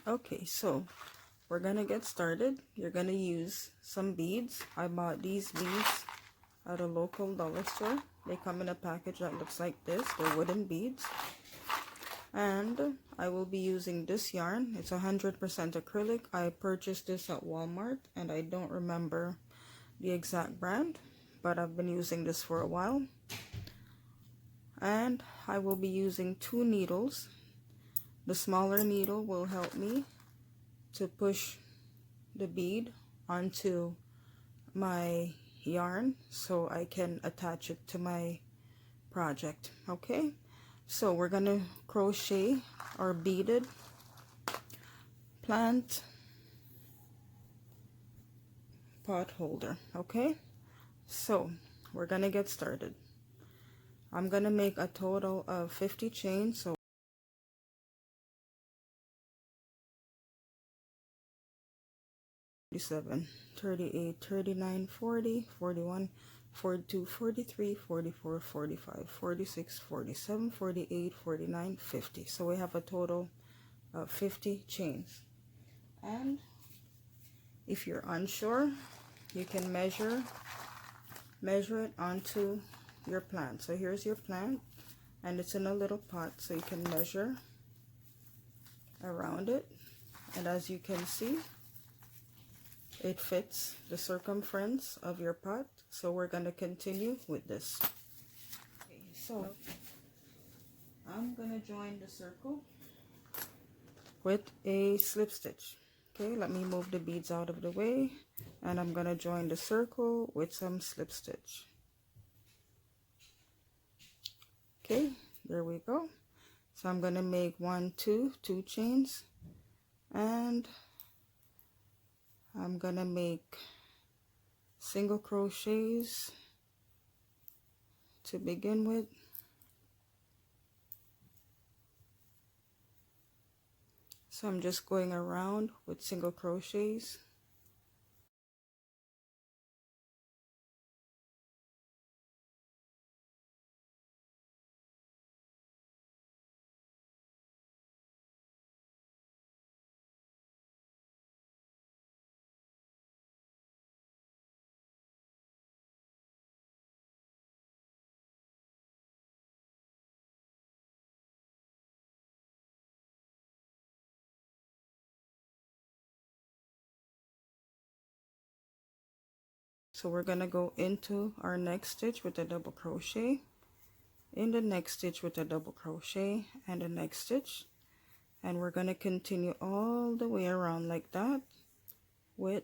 Okay, so we're gonna get started. You're gonna use some beads. I bought these beads at a local dollar store. They come in a package that looks like this. They're wooden beads. And I will be using this yarn. It's 100% acrylic. I purchased this at Walmart and I don't remember the exact brand, but I've been using this for a while. And I will be using 2 needles. The smaller needle will help me to push the bead onto my yarn so I can attach it to my project. Okay, so we're gonna crochet our beaded plant pot holder. Okay, so we're gonna get started. I'm gonna make a total of 50 chains, so 37, 38, 39, 40, 41, 42, 43, 44, 45, 46, 47, 48, 49, 50. So we have a total of 50 chains. And if you're unsure, you can measure it onto your plant. So here's your plant, and it's in a little pot, so you can measure around it. And as you can see, it fits the circumference of your pot. So we're going to continue with this. Okay, so I'm going to join the circle with a slip stitch. Okay, let me move the beads out of the way, and I'm going to join the circle with some slip stitch. Okay, there we go. So I'm going to make 1, 2 chains, and I'm gonna make single crochets to begin with. So I'm just going around with single crochets. So we're gonna go into our next stitch with a double crochet, in the next stitch with a double crochet, and the next stitch, and we're gonna continue all the way around like that with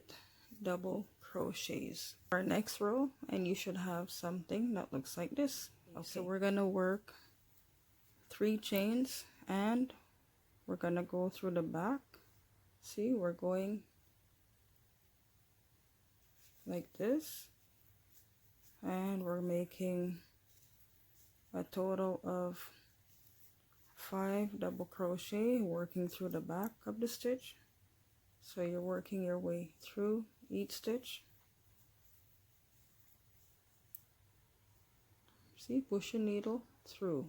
double crochets. Our next row, and you should have something that looks like this. Okay, so we're gonna work 3 chains, and we're gonna go through the back. See, we're going like this, and we're making a total of 5 double crochet, working through the back of the stitch. So you're working your way through each stitch. See, push your needle through.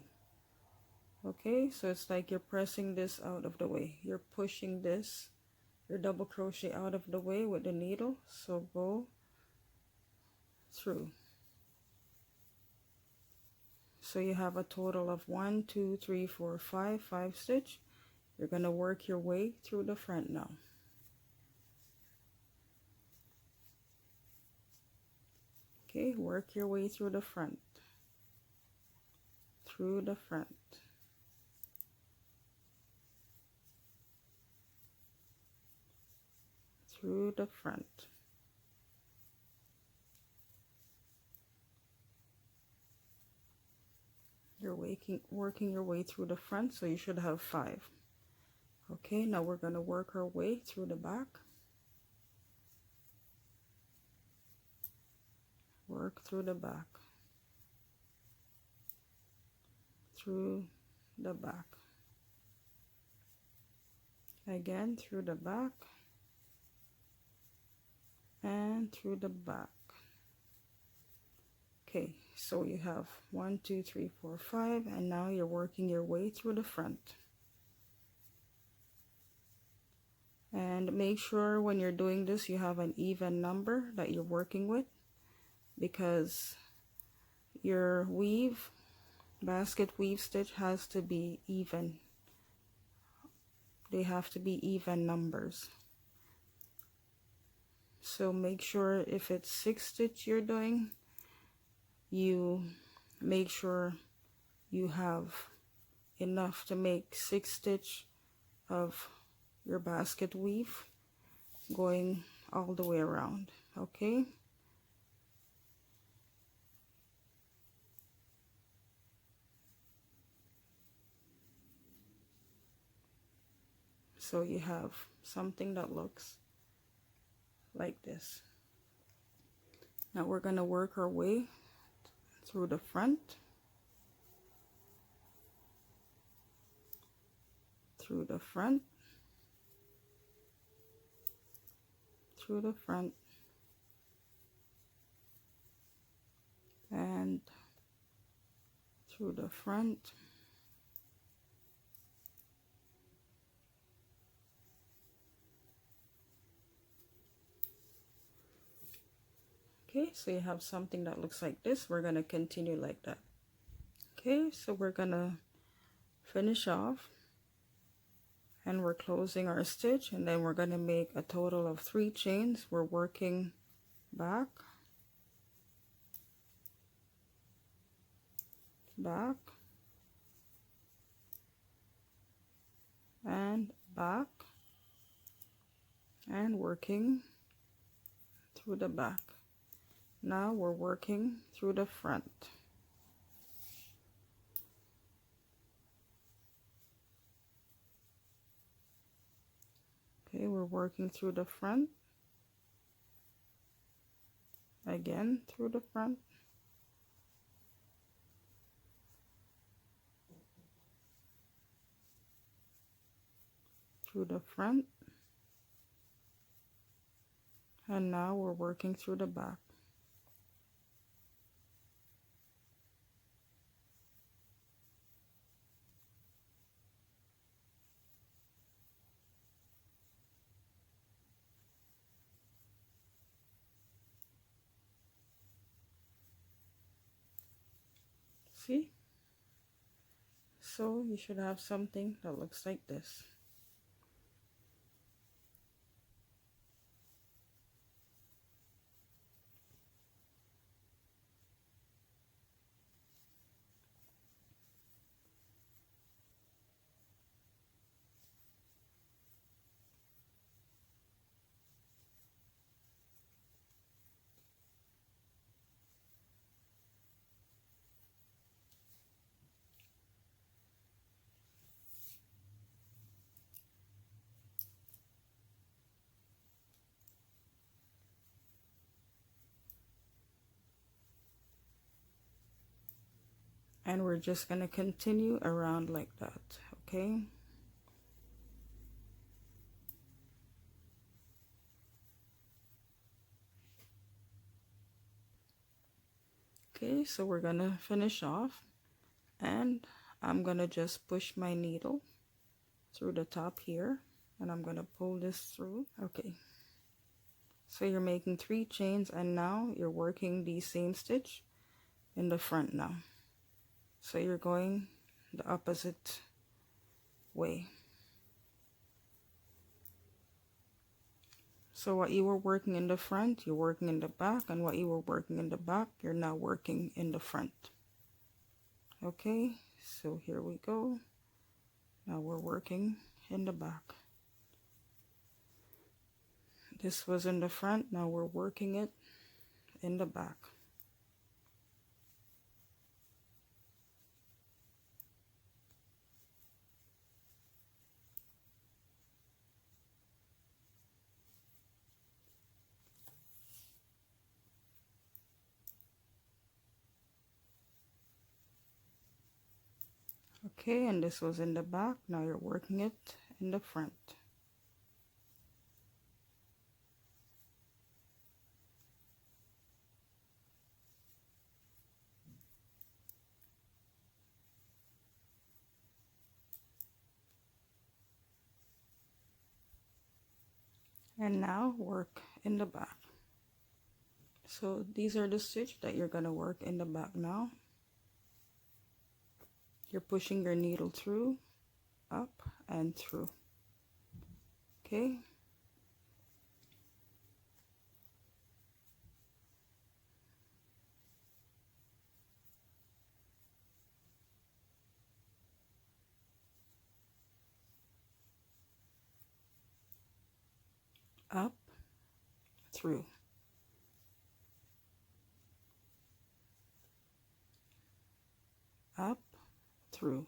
Okay, so it's like you're pressing this out of the way. You're pushing this, your double crochet out of the way with the needle. So go through. So you have a total of 1, 2, 3, 4, 5 stitch. You're going to work your way through the front now. Okay, work your way through the front. Through the front. Through the front. You're working your way through the front, so you should have 5. Okay, now we're going to work our way through the back. Work through the back. Through the back. Again, through the back. And through the back. Okay, so you have 1, 2, 3, 4, 5, and now you're working your way through the front. And make sure when you're doing this you have an even number that you're working with, because your basket weave stitch has to be even. They have to be even numbers. So make sure if it's 6 stitch you're doing, you make sure you have enough to make 6 stitch of your basket weave going all the way around. Okay, so you have something that looks like this. Now we're going to work our way through the front, through the front, through the front, and through the front, okay. So you have something that looks like this. We're going to continue like that. Okay, so we're going to finish off and we're closing our stitch, and then we're going to make a total of 3 chains. We're working back, back, and back, and working through the back. Now we're working through the front. Okay, we're working through the front, again through the front, through the front, and now we're working through the back. See? So you should have something that looks like this. And we're just going to continue around like that. Okay, okay, so we're going to finish off, and I'm going to just push my needle through the top here, and I'm going to pull this through. Okay, so you're making 3 chains, and now you're working the same stitch in the front now. So you're going the opposite way. So what you were working in the front, you're working in the back, and what you were working in the back, you're now working in the front. Okay, so here we go. Now we're working in the back. This was in the front, now we're working it in the back. Okay, and this was in the back, now you're working it in the front. And now work in the back. So these are the stitch that you're gonna work in the back now. You're pushing your needle through, up and through. Okay. Up, through. Up, through.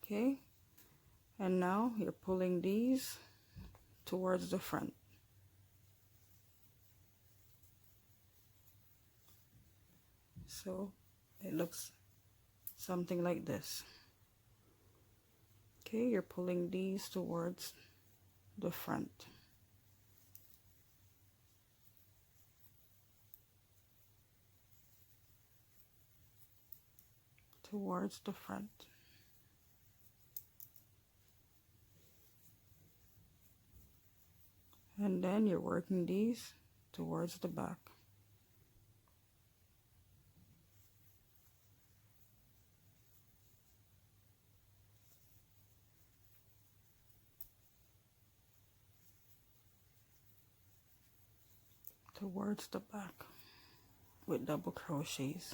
Okay. And now you're pulling these towards the front. So it looks something like this. Okay, you're pulling these towards the front. Towards the front. And then you're working these towards the back. Towards the back with double crochets.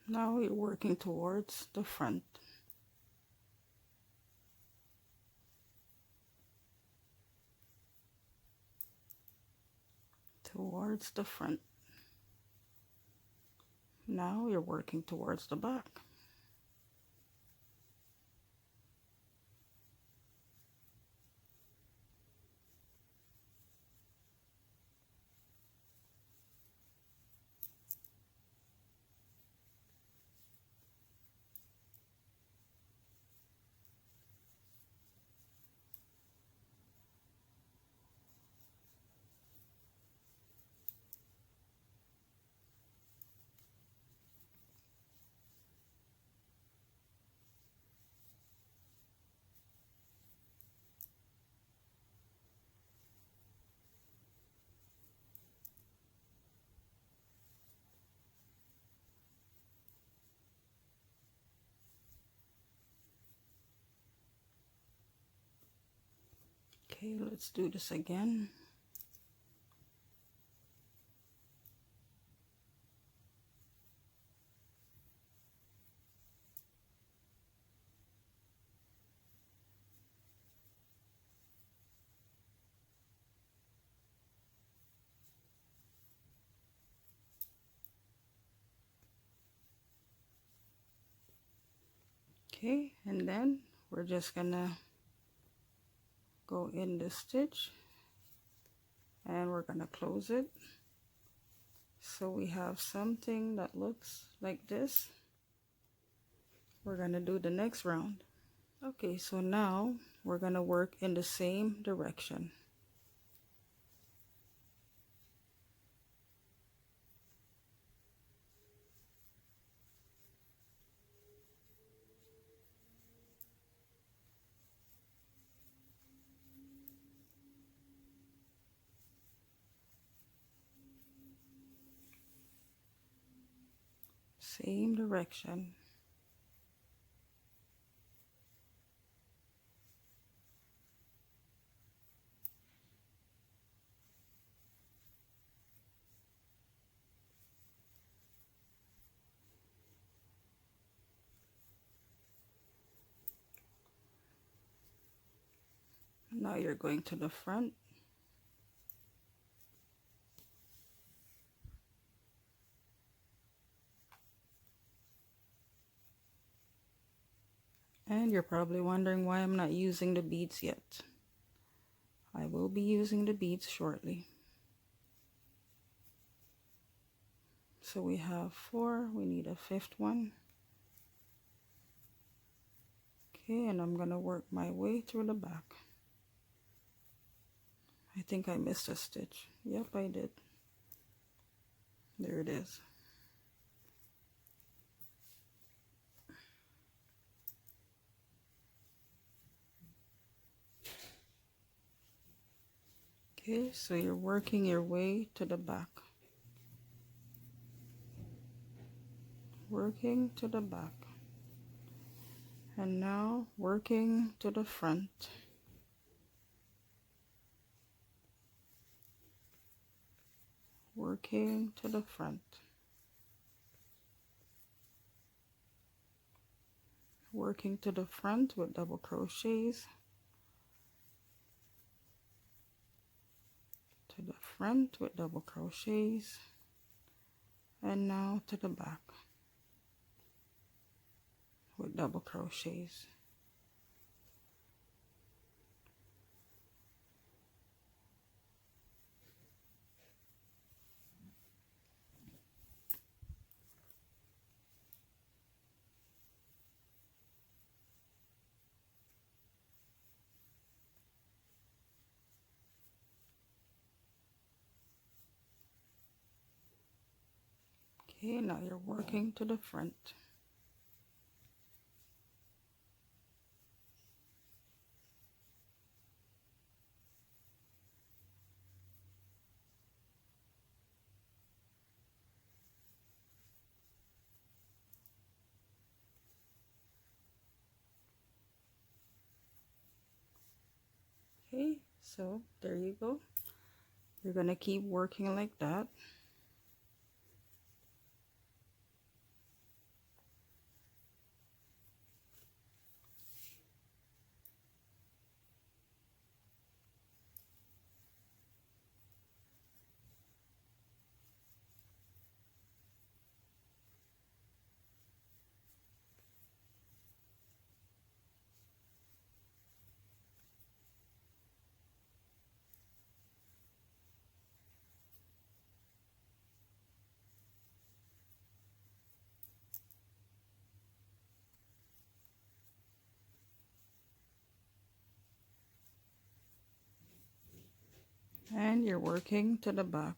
Now you're working towards the front. Towards the front. Now you're working towards the back. Okay, let's do this again. Okay, and then we're just gonna go in the stitch and we're gonna close it. So we have something that looks like this. We're gonna do the next round. Okay, so now we're gonna work in the same direction. Same direction. Now you're going to the front. And you're probably wondering why I'm not using the beads yet. I will be using the beads shortly. So we have 4, we need a 5th one. Okay, and I'm gonna work my way through the back. I think I missed a stitch. Yep, I did. There it is. Okay, so you're working your way to the back. Working to the back. And now working to the front. Working to the front. Working to the front with double crochets. To the front with double crochets. And now to the back with double crochets. Okay, now you're working to the front. Okay, so there you go. You're gonna keep working like that. And you're working to the back.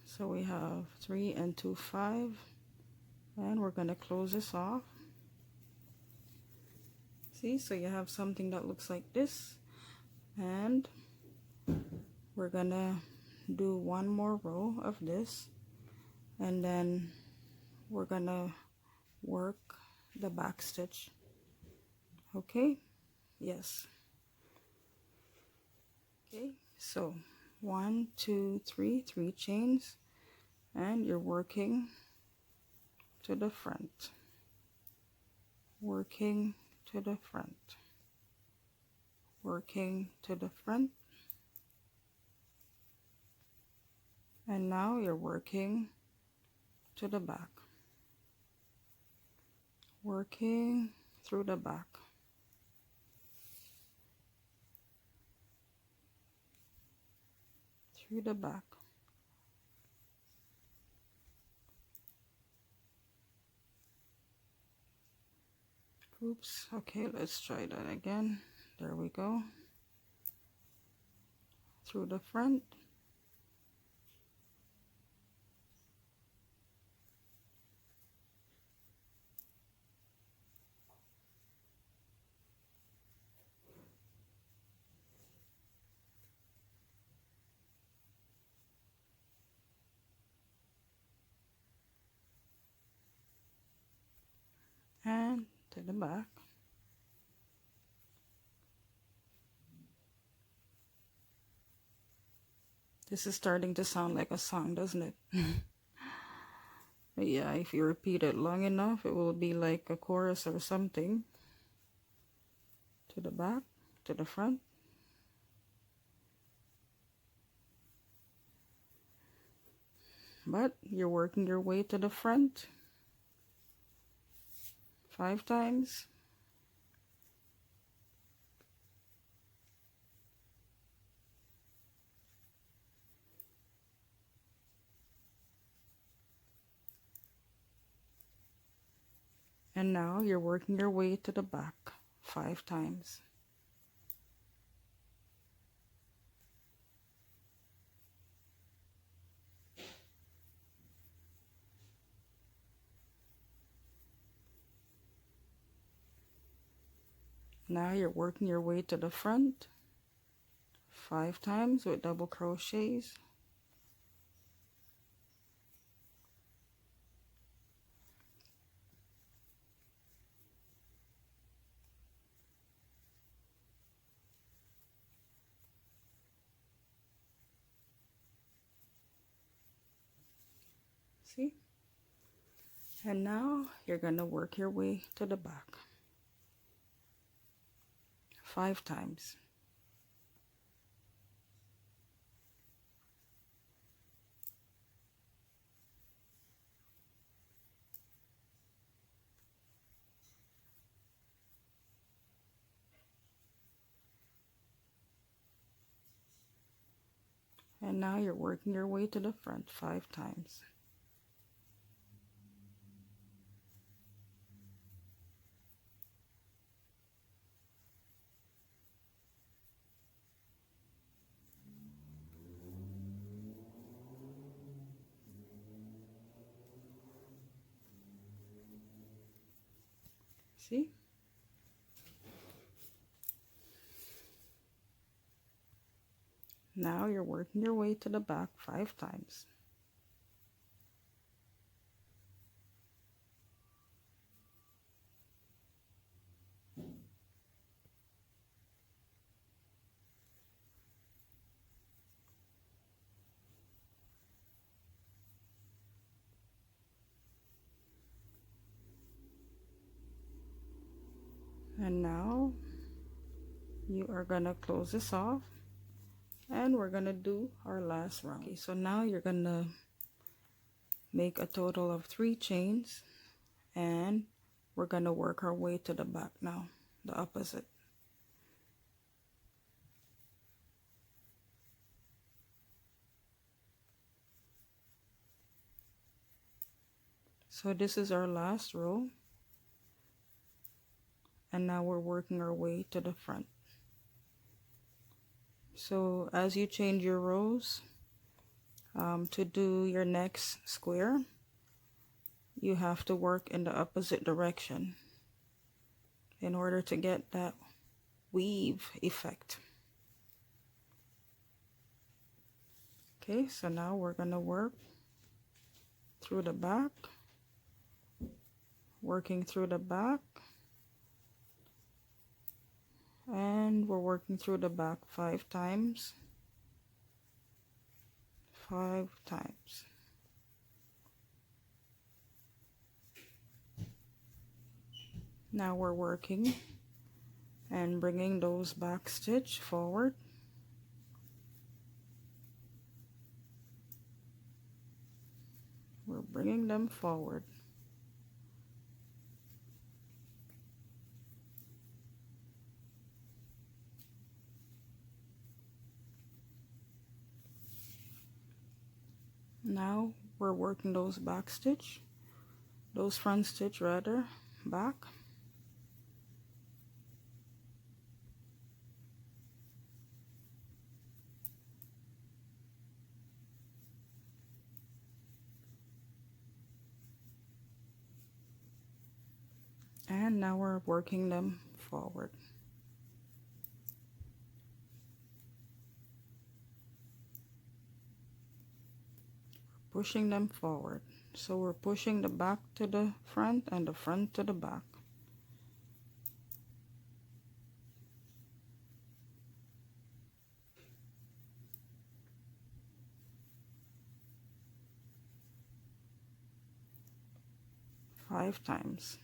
So we have 3 and 2, 5, and we're gonna close this off. See, so you have something that looks like this, and we're gonna do one more row of this, and then we're gonna work the back stitch. Okay, yes. Okay, so 1, 2, 3, 3 chains, and you're working to the front, working to the front, working to the front, and now you're working to the back, working through the back, through the back. Oops, okay, let's try that again. There we go. Through the front, and to the back. This is starting to sound like a song, doesn't it? But yeah, if you repeat it long enough, it will be like a chorus or something. To the back, to the front. But you're working your way to the front 5 times. And now you're working your way to the back 5 times. Now you're working your way to the front 5 times with double crochets. See? And now you're going to work your way to the back 5 times. And now you're working your way to the front 5 times. See? Now you're working your way to the back 5 times. And now you are going to close this off, and we're going to do our last round. Okay, so now you're going to make a total of 3 chains, and we're going to work our way to the back now, the opposite. So this is our last row, and now we're working our way to the front. So as you change your rows, to do your next square, you have to work in the opposite direction in order to get that weave effect. Okay, so now we're going to work through the back, working through the back, and we're working through the back 5 times. 5 times. Now we're working and bringing those back stitch forward. We're bringing them forward. Now we're working those back stitch, those front stitch rather, back. And now we're working them forward. Pushing them forward. So we're pushing the back to the front and the front to the back. Five times.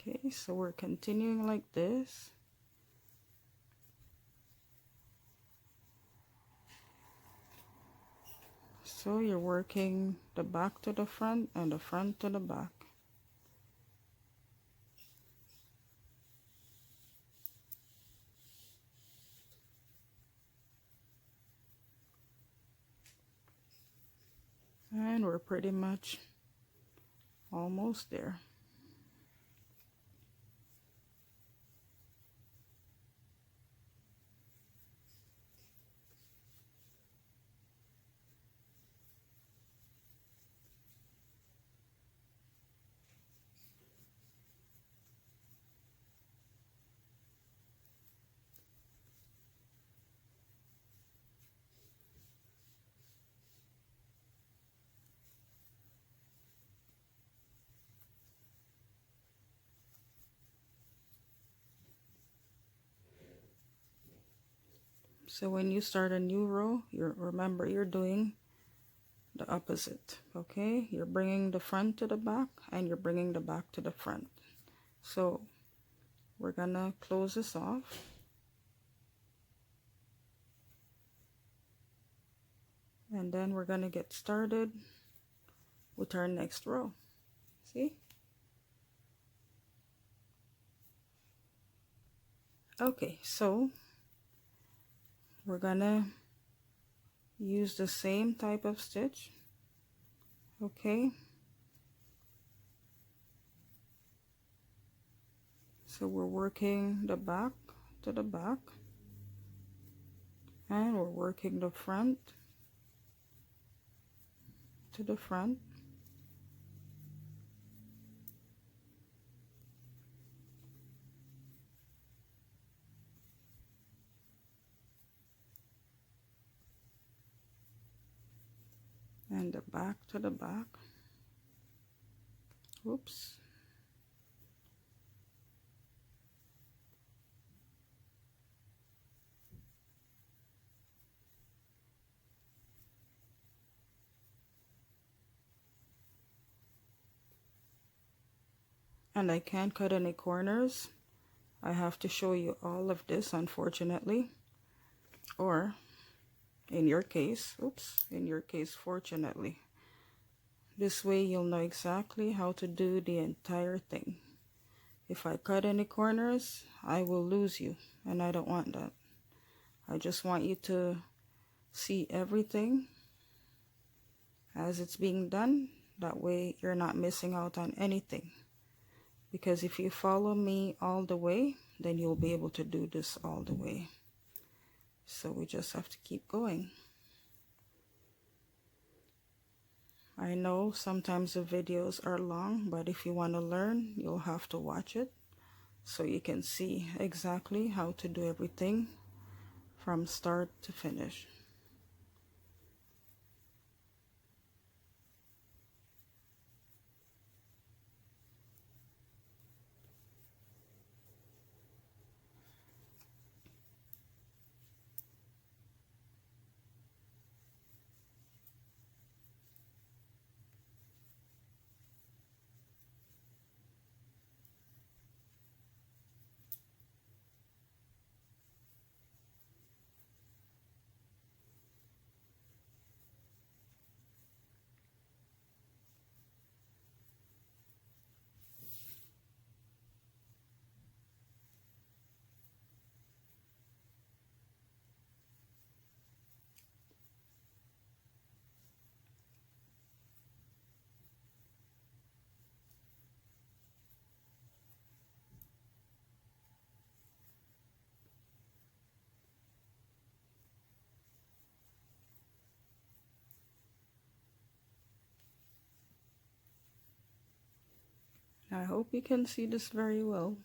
Okay, so we're continuing like this. So you're working the back to the front and the front to the back. And we're pretty much almost there. So when you start a new row, remember you're doing the opposite, okay? You're bringing the front to the back and you're bringing the back to the front. So we're gonna close this off. And then we're gonna get started with our next row. See? Okay, so we're gonna use the same type of stitch, okay? So we're working the back to the back, and we're working the front to the front, and the back to the back. Oops. And I can't cut any corners. I have to show you all of this, unfortunately. Or, in your case, oops, in your case, fortunately. This way you'll know exactly how to do the entire thing. If I cut any corners, I will lose you, and I don't want that. I just want you to see everything as it's being done. That way you're not missing out on anything. Because if you follow me all the way, then you'll be able to do this all the way. So we just have to keep going. I know sometimes the videos are long, but if you want to learn, you'll have to watch it so you can see exactly how to do everything from start to finish. I hope you can see this very well.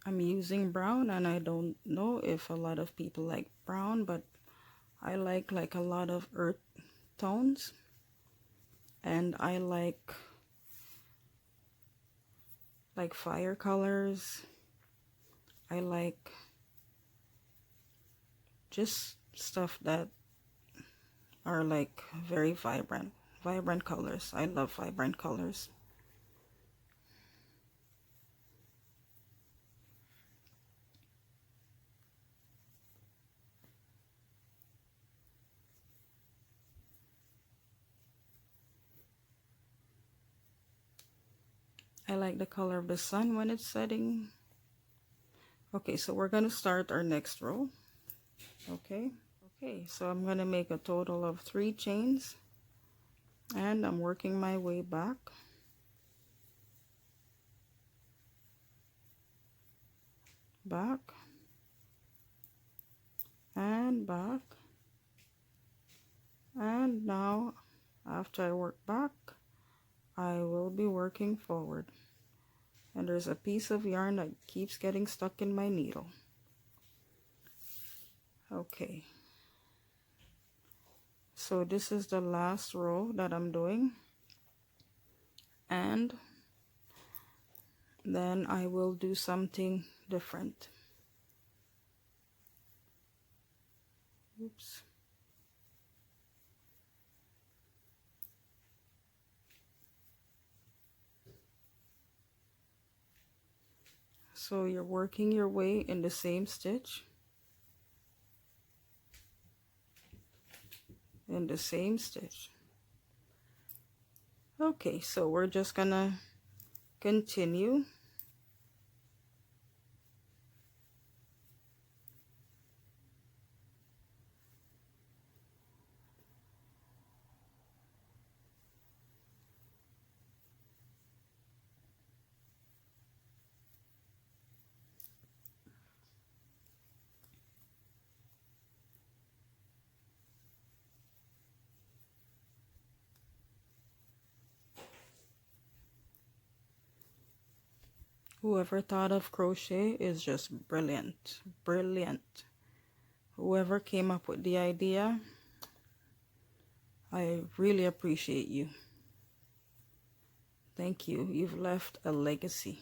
I'm using brown, and I don't know if a lot of people like brown, but I like a lot of earth tones, and I like fire colors. I like just stuff that are like very vibrant colors. I love vibrant colors. I like the color of the sun when it's setting. Okay, so we're going to start our next row. Okay, so I'm going to make a total of 3 chains, and I'm working my way back. Back and back, and now after I work back, I will be working forward, and there's a piece of yarn that keeps getting stuck in my needle. Okay, so this is the last row that I'm doing, and then I will do something different. Oops. So you're working your way in the same stitch, in the same stitch. Okay, so we're just gonna continue. Whoever thought of crochet is just brilliant, brilliant. Whoever came up with the idea, I really appreciate you. Thank you. You've left a legacy.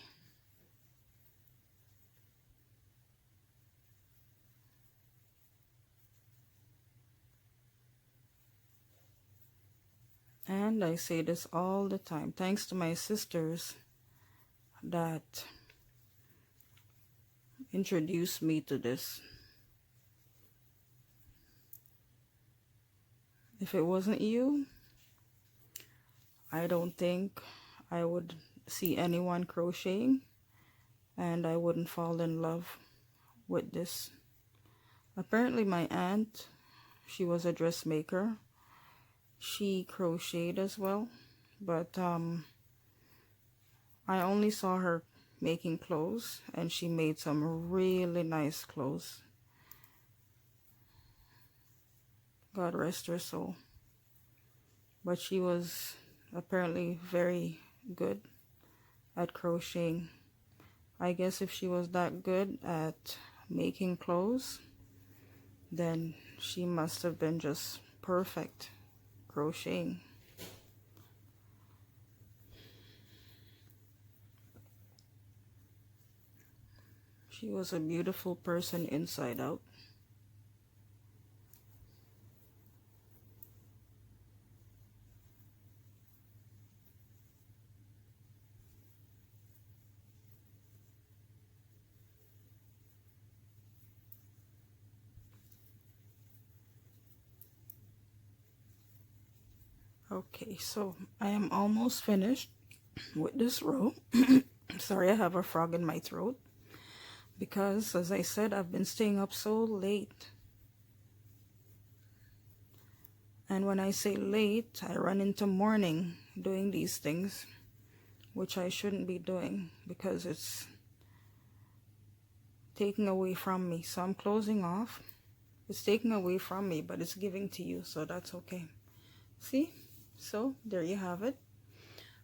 And I say this all the time, thanks to my sisters that introduced me to this. If it wasn't you, I don't think I would see anyone crocheting, and I wouldn't fall in love with this. Apparently my aunt, she was a dressmaker. She crocheted as well, but I only saw her making clothes, and she made some really nice clothes. God rest her soul. But she was apparently very good at crocheting. I guess if she was that good at making clothes, then she must have been just perfect crocheting. She was a beautiful person inside out. Okay, so I am almost finished with this row. Sorry, I have a frog in my throat because, as I said, I've been staying up so late. And when I say late, I run into morning doing these things, which I shouldn't be doing because it's taking away from me. So I'm closing off. It's taking away from me, but it's giving to you, so that's okay. See? So there you have it.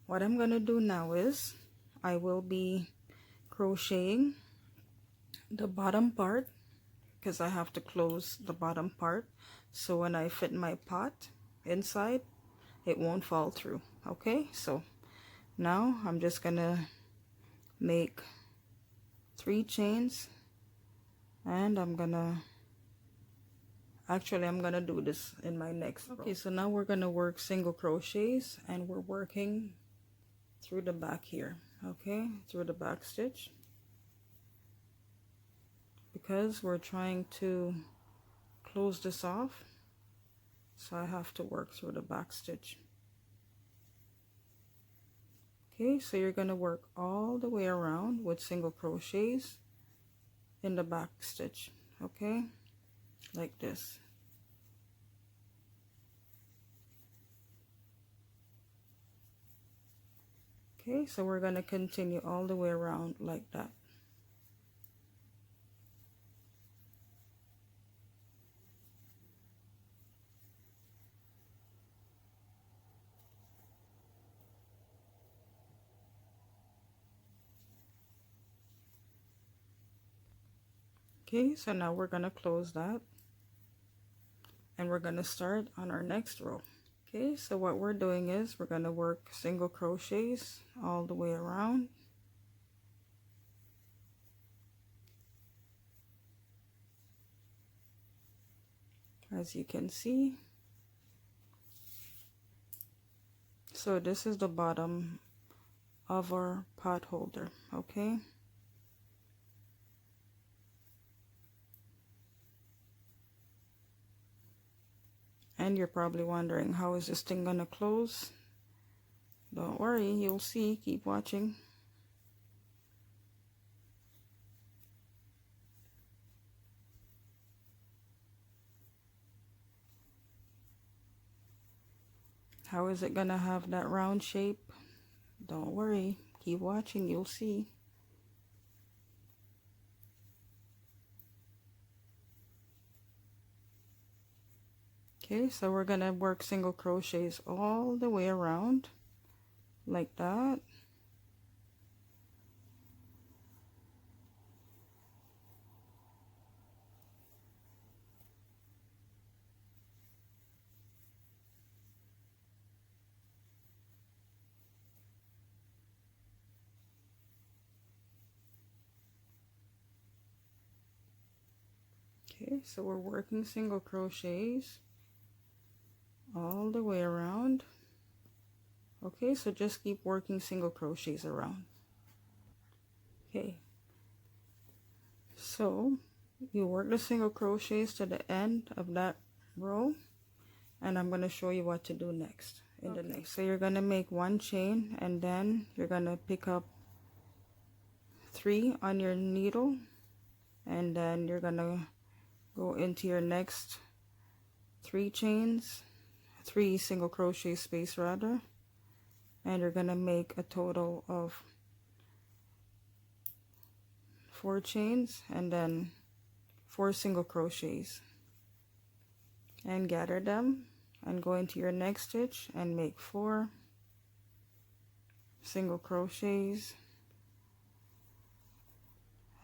What I'm going to do now is I will be crocheting the bottom part because I have to close the bottom part, so when I fit my pot inside, it won't fall through. Okay, so now I'm just gonna make 3 chains, and I'm gonna do this in my next row. Okay, so now we're gonna work single crochets, and we're working through the back here. Okay, through the back stitch, because we're trying to close this off, so I have to work through the back stitch. Okay, so you're going to work all the way around with single crochets in the back stitch, okay, like this. Okay, so we're going to continue all the way around like that. Okay, so now we're going to close that and we're going to start on our next row. Okay, so what we're doing is we're going to work single crochets all the way around. As you can see. So this is the bottom of our pot holder, okay? And you're probably wondering, how is this thing gonna close? Don't worry, you'll see. Keep watching. How is it gonna have that round shape? Don't worry, keep watching, you'll see. Okay, so we're gonna work single crochets all the way around like that. Okay, so we're working single crochets all the way around. Okay, so just keep working single crochets around. Okay, so you work the single crochets to the end of that row, and I'm going to show you what to do next in the next. So you're going to make one chain, and then you're going to pick up 3 on your needle, and then you're going to go into your next 3 chains, 3 single crochet space rather, and you're going to make a total of 4 chains and then 4 single crochets, and gather them and go into your next stitch and make 4 single crochets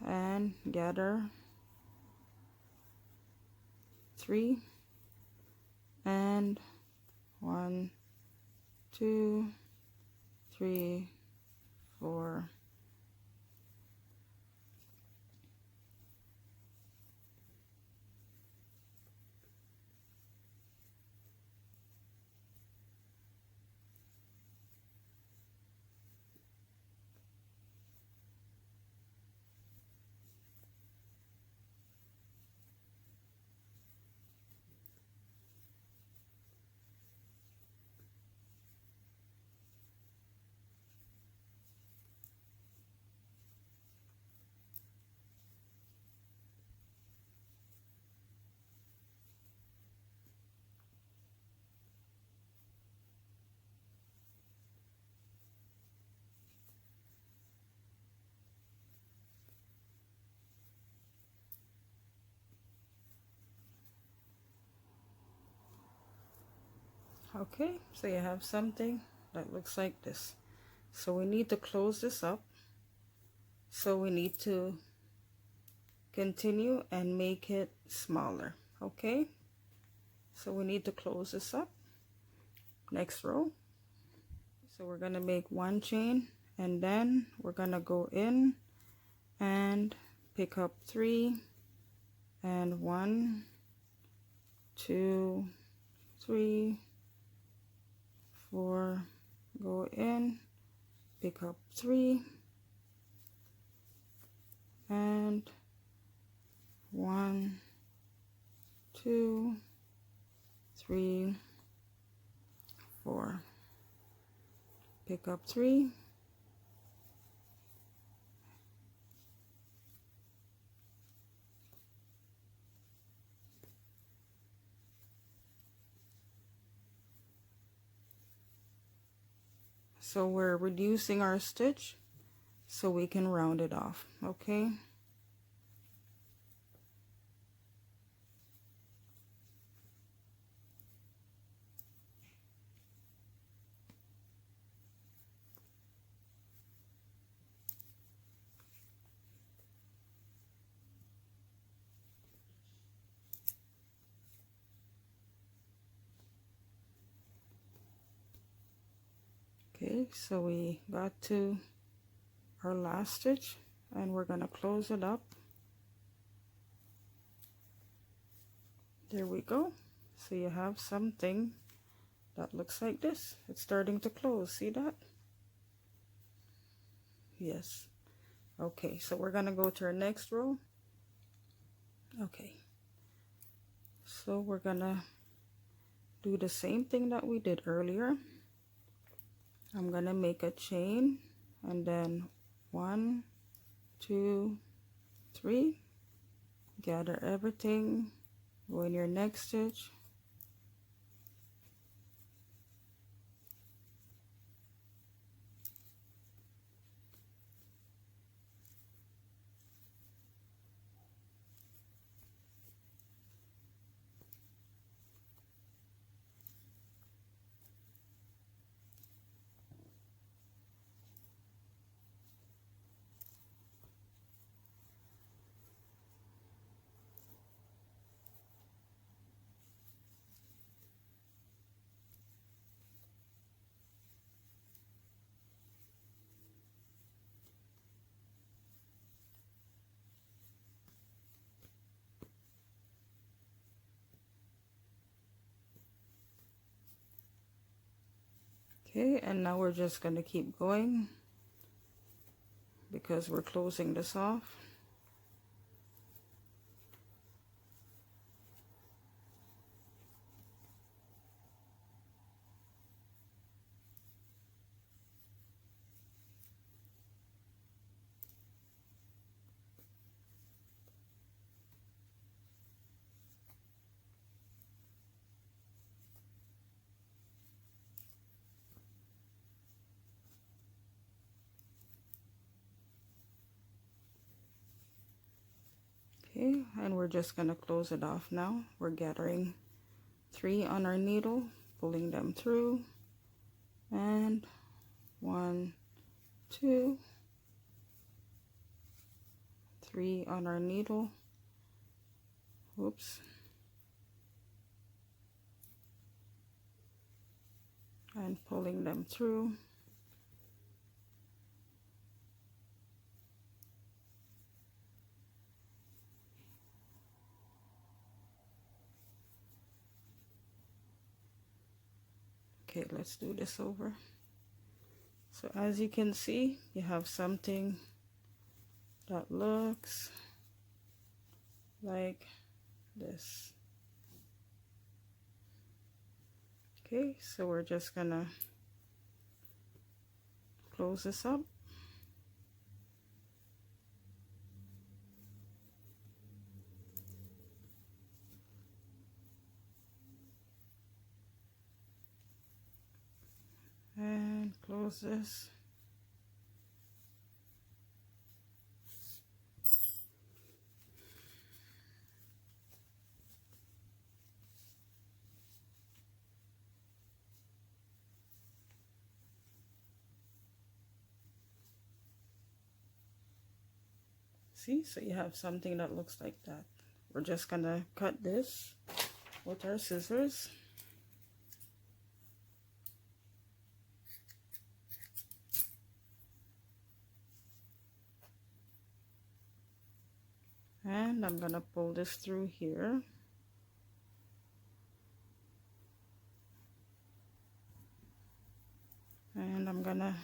and gather 3 and 1, 2, 3, 4. Okay, so you have something that looks like this. So we need to close this up. So we need to continue and make it smaller. Okay, so we need to close this up. Next row. So we're gonna make 1 chain, and then we're gonna go in and pick up 3 and 1, 2, 3, 4, go in, pick up 3 and 1, 2, 3, 4, pick up 3 So we're reducing our stitch so we can round it off, okay? Okay, so we got to our last stitch and we're gonna close it up. There we go. So you have something that looks like this. It's starting to close. See that? Yes. Okay, so we're gonna go to our next row. Okay, so we're gonna do the same thing that we did earlier. I'm gonna make a chain and then 1, 2, 3, gather everything, go in your next stitch, okay, and now we're just gonna keep going because we're closing this off. Okay, and we're just gonna close it off now. We're gathering 3 on our needle, pulling them through, and 1, 2, 3 on our needle. Whoops. And pulling them through. Okay, let's do this over. So as you can see, you have something that looks like this. Okay, so we're just gonna close this up. And close this. See, so you have something that looks like that. We're just gonna cut this with our scissors. And I'm gonna pull this through here. And I'm gonna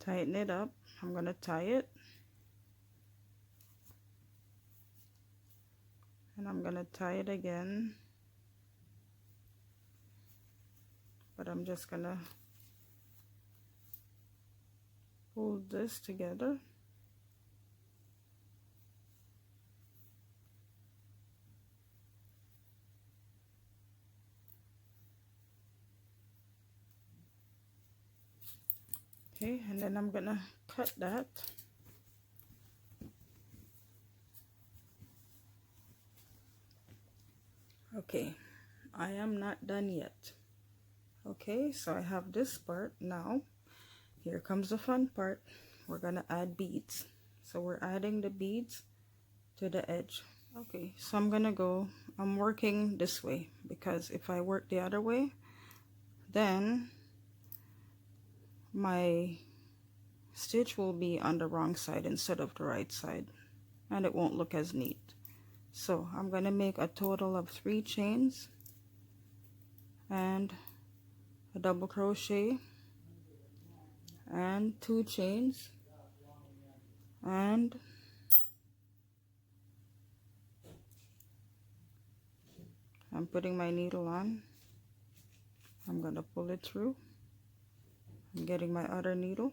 tighten it up. I'm gonna tie it. And I'm gonna tie it again. But I'm just gonna pull this together. Okay, and then I'm gonna cut that. Okay, I am not done yet. Okay, so I have this part. Now here comes the fun part. We're gonna add beads. So we're adding the beads to the edge. Okay, so I'm working this way, because if I work the other way, then my stitch will be on the wrong side instead of the right side, and it won't look as neat. So I'm going to make a total of 3 chains and a double crochet and 2 chains, and I'm putting my needle on. I'm going to pull it through. I'm getting my other needle,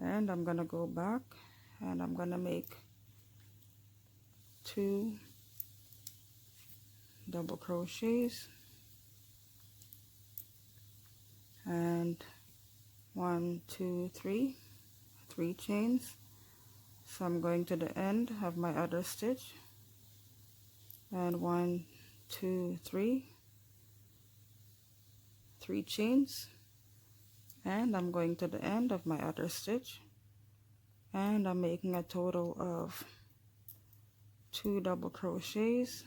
and I'm going to go back, and I'm going to make 2 double crochets and 1, 2, 3 chains. So I'm going to the end of my other stitch, and 1, 2, 3 chains, and I'm going to the end of my other stitch, and I'm making a total of 2 double crochets,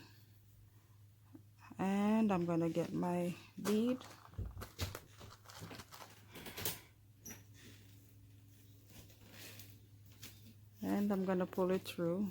and I'm gonna get my bead, and I'm gonna pull it through.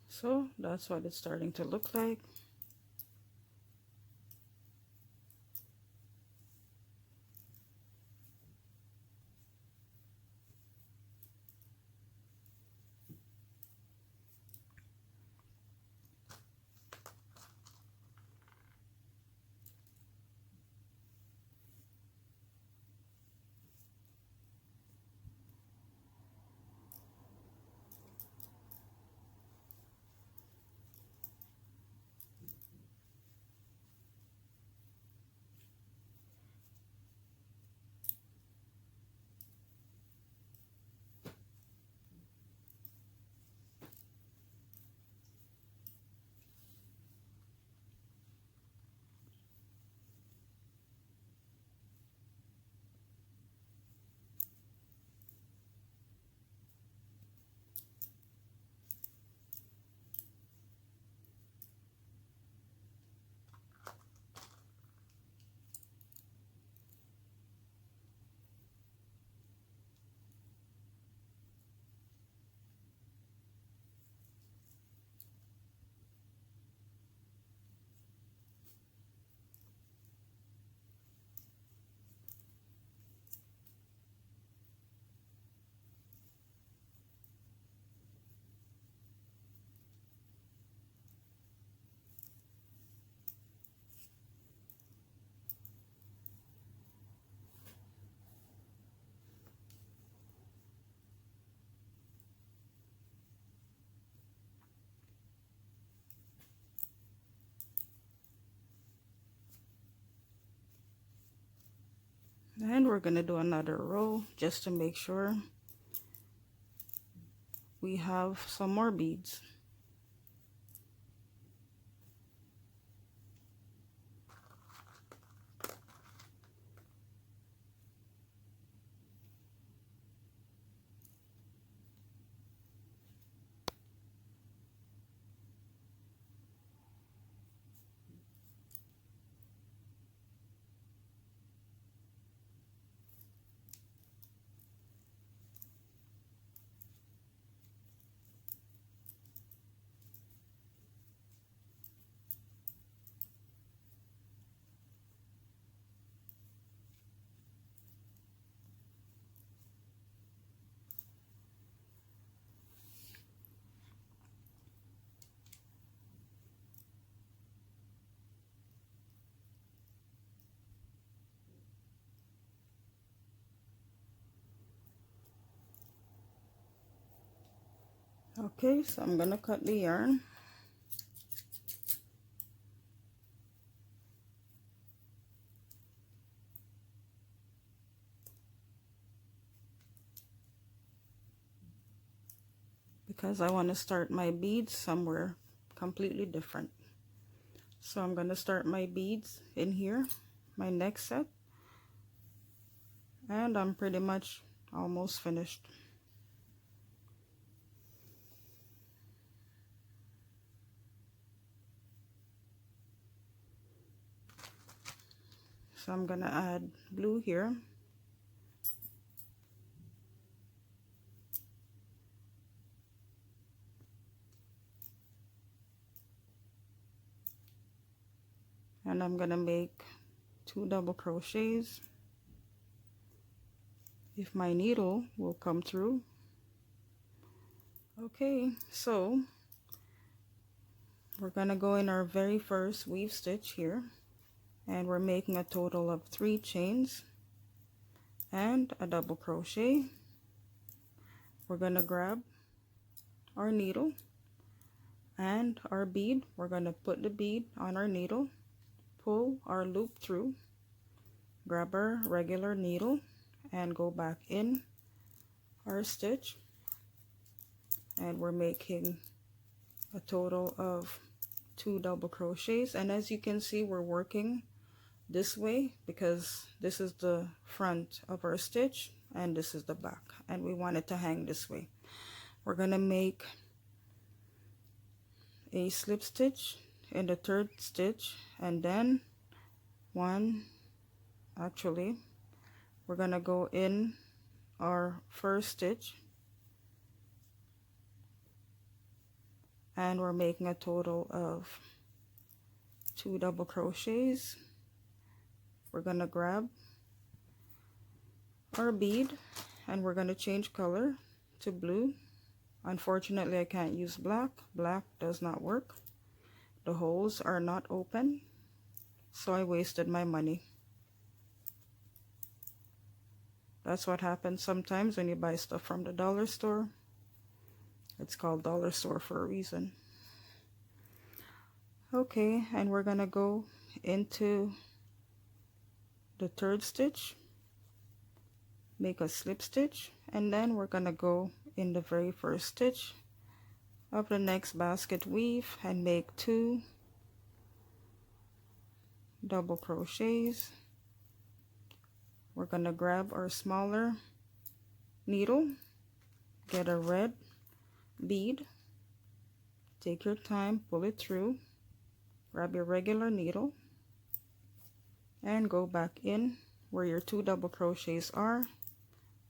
So that's what it's starting to look like. And we're gonna do another row just to make sure we have some more beads. Okay, so I'm gonna cut the yarn. Because I want to start my beads somewhere completely different. So I'm going to start my beads in here, my next set, and I'm pretty much almost finished. So I'm going to add blue here. And I'm going to make 2 double crochets. If my needle will come through. Okay, so we're going to go in our very first weave stitch here, and we're making a total of 3 chains and a double crochet. We're going to grab our needle and our bead. We're going to put the bead on our needle, pull our loop through, grab our regular needle, and go back in our stitch. And we're making a total of 2 double crochets. And as you can see, we're working this way because this is the front of our stitch and this is the back, and we want it to hang this way. We're gonna make a slip stitch in the 3rd stitch, and then we're gonna go in our 1st stitch, and we're making a total of 2 double crochets. We're gonna grab our bead and we're gonna change color to blue. Unfortunately, I can't use black. Black does not work. The holes are not open, so I wasted my money. That's what happens sometimes when you buy stuff from the dollar store. It's called dollar store for a reason. Okay, and we're gonna go into the 3rd stitch, make a slip stitch, and then we're gonna go in the very first stitch of the next basket weave and make 2 double crochets. We're gonna grab our smaller needle, get a red bead, take your time, pull it through, grab your regular needle, and go back in where your 2 double crochets are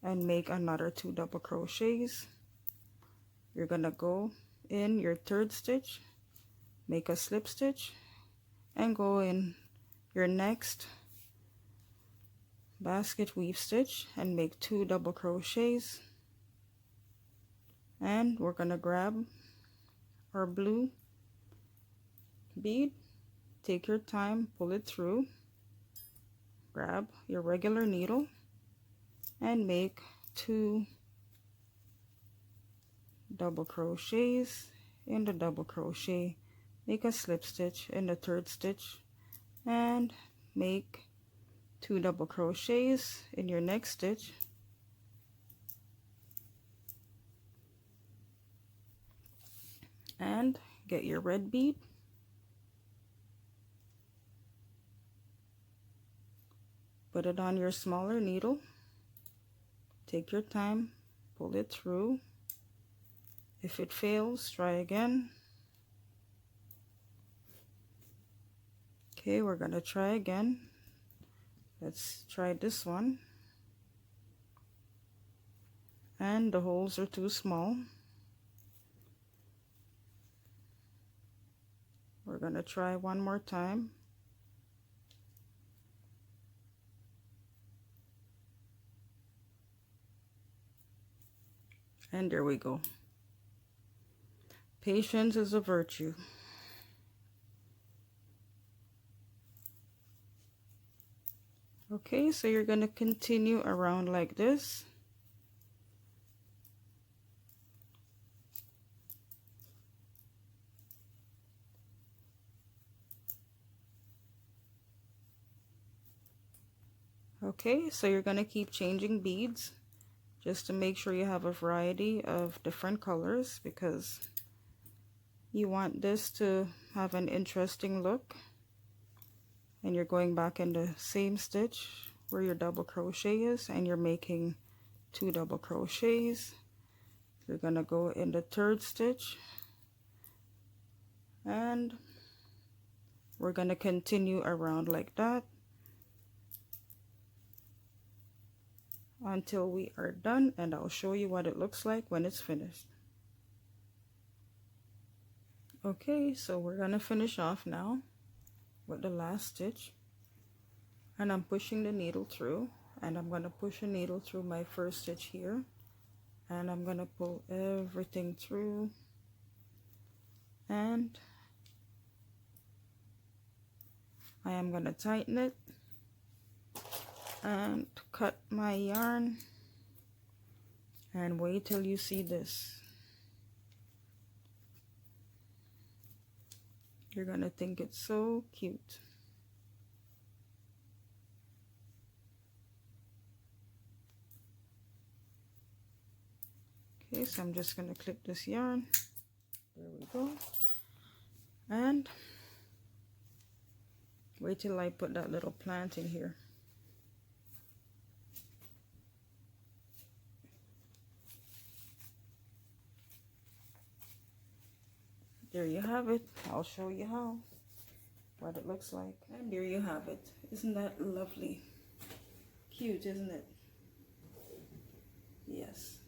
and make another 2 double crochets. You're gonna go in your 3rd stitch, make a slip stitch, and go in your next basket weave stitch and make 2 double crochets. And we're gonna grab our blue bead, take your time, pull it through, grab your regular needle, and make 2 double crochets in the double crochet, make a slip stitch in the 3rd stitch, and make 2 double crochets in your next stitch, and get your red bead, put it on your smaller needle, take your time, pull it through. If it fails, try again. Okay, we're gonna try again. Let's try this one. And the holes are too small. We're gonna try one more time. And there we go. Patience is a virtue. Okay, so you're gonna continue around like this. Okay, so you're going to keep changing beads just to make sure you have a variety of different colors, because you want this to have an interesting look. And you're going back in the same stitch where your double crochet is, and you're making 2 double crochets. You're going to go in the 3rd stitch, and we're going to continue around like that until we are done, and I'll show you what it looks like when it's finished. Okay, so we're going to finish off now with the last stitch, and I'm pushing the needle through, and I'm going to push a needle through my 1st stitch here, and I'm going to pull everything through, and I am going to tighten it and cut my yarn, and wait till you see this. You're going to think it's so cute. Okay, so I'm just going to clip this yarn. There we go. And wait till I put that little plant in here. There you have it. I'll show you what it looks like. And there you have it. Isn't that lovely? Cute, isn't it? Yes.